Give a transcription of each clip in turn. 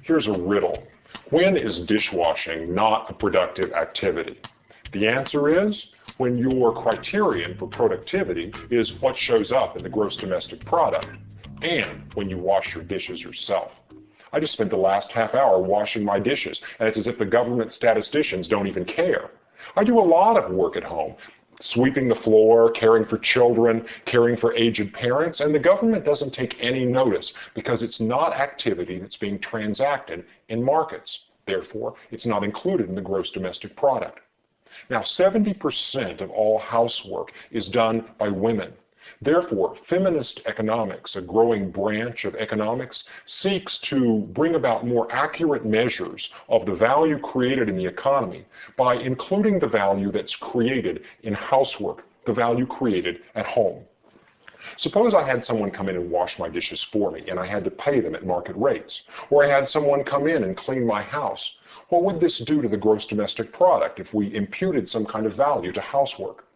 Here's a riddle. When is dishwashing not a productive activity? The answer is when your criterion for productivity is what shows up in the gross domestic product and when you wash your dishes yourself. I just spent the last half hour washing my dishes, and it's as if the government statisticians don't even care. I do a lot of work at home, sweeping the floor, caring for children, caring for aged parents, and the government doesn't take any notice because it's not activity that's being transacted in markets. Therefore, it's not included in the gross domestic product. Now, 70% of all housework is done by women. Therefore, feminist economics, a growing branch of economics, seeks to bring about more accurate measures of the value created in the economy by including the value that's created in housework, the value created at home. Suppose I had someone come in and wash my dishes for me, and I had to pay them at market rates. Or I had someone come in and clean my house. What would this do to the gross domestic product if we imputed some kind of value to housework?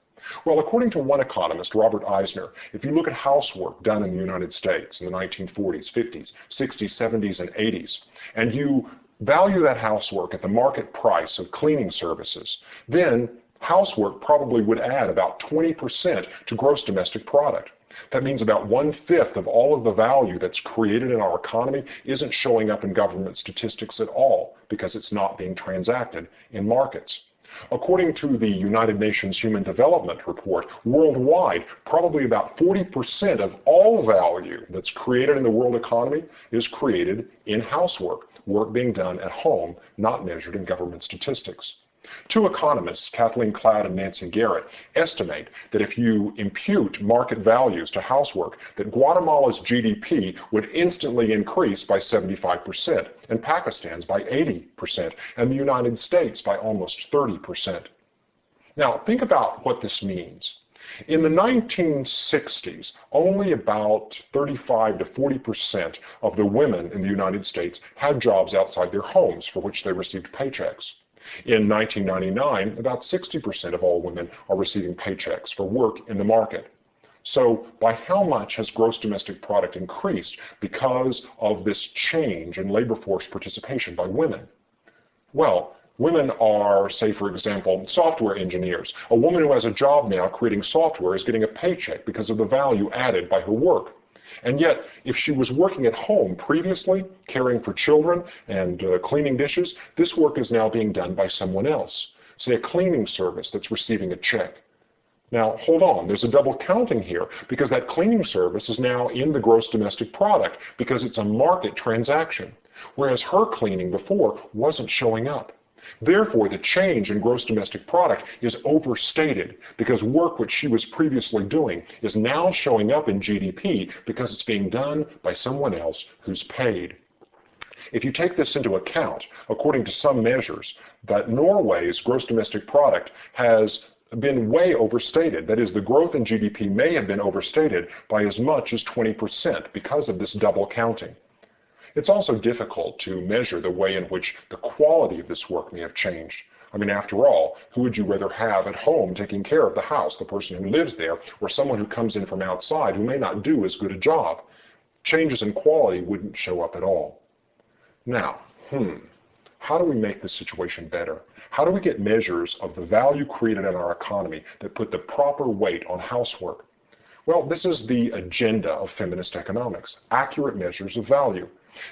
Well, according to one economist, Robert Eisner, if you look at housework done in the United States in the 1940s, 50s, 60s, 70s, and 80s, and you value that housework at the market price of cleaning services, then housework probably would add about 20% to gross domestic product. That means about 1/5 of all of the value that's created in our economy isn't showing up in government statistics at all because it's not being transacted in markets. According to the United Nations Human Development Report, worldwide, probably about 40% of all value that's created in the world economy is created in housework, work being done at home, not measured in government statistics. Two economists, Kathleen Cloud and Nancy Garrett, estimate that if you impute market values to housework, that Guatemala's GDP would instantly increase by 75%, and Pakistan's by 80%, and the United States by almost 30%. Now, think about what this means. In the 1960s, only about 35 to 40% of the women in the United States had jobs outside their homes for which they received paychecks. In 1999, about 60% of all women are receiving paychecks for work in the market. So by how much has gross domestic product increased because of this change in labor force participation by women? Well, women are, say for example, software engineers. A woman who has a job now creating software is getting a paycheck because of the value added by her work. And yet, if she was working at home previously, caring for children and cleaning dishes, this work is now being done by someone else, say a cleaning service that's receiving a check. Now, hold on, there's a double counting here because that cleaning service is now in the gross domestic product because it's a market transaction, whereas her cleaning before wasn't showing up. Therefore, the change in gross domestic product is overstated because work which she was previously doing is now showing up in GDP because it's being done by someone else who's paid. If you take this into account, according to some measures, that Norway's gross domestic product has been way overstated. That is, the growth in GDP may have been overstated by as much as 20% because of this double counting. It's also difficult to measure the way in which the quality of this work may have changed. I mean, after all, who would you rather have at home taking care of the house, the person who lives there, or someone who comes in from outside who may not do as good a job? Changes in quality wouldn't show up at all. Now, how do we make this situation better? How do we get measures of the value created in our economy that put the proper weight on housework? Well, this is the agenda of feminist economics, accurate measures of value.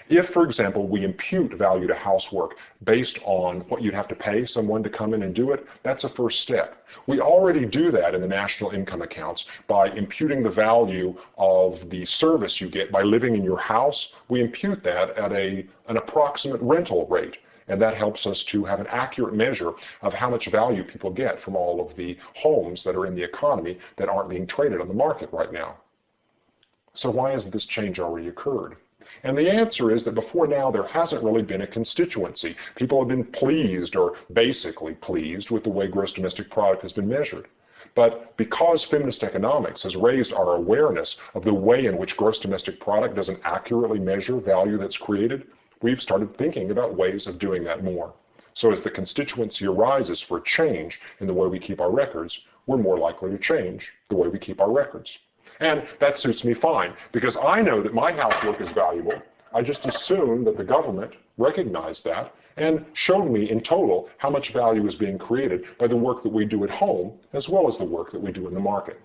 If, for example, we impute value to housework based on what you'd have to pay someone to come in and do it, that's a first step. We already do that in the national income accounts by imputing the value of the service you get by living in your house. We impute that at an approximate rental rate, and that helps us to have an accurate measure of how much value people get from all of the homes that are in the economy that aren't being traded on the market right now. So why hasn't this change already occurred? And the answer is that before now there hasn't really been a constituency. People have been pleased or basically pleased with the way gross domestic product has been measured. But because feminist economics has raised our awareness of the way in which gross domestic product doesn't accurately measure value that's created, we've started thinking about ways of doing that more. So as the constituency arises for change in the way we keep our records, we're more likely to change the way we keep our records. And that suits me fine, because I know that my housework is valuable. I just assume that the government recognized that and showed me in total how much value is being created by the work that we do at home as well as the work that we do in the market.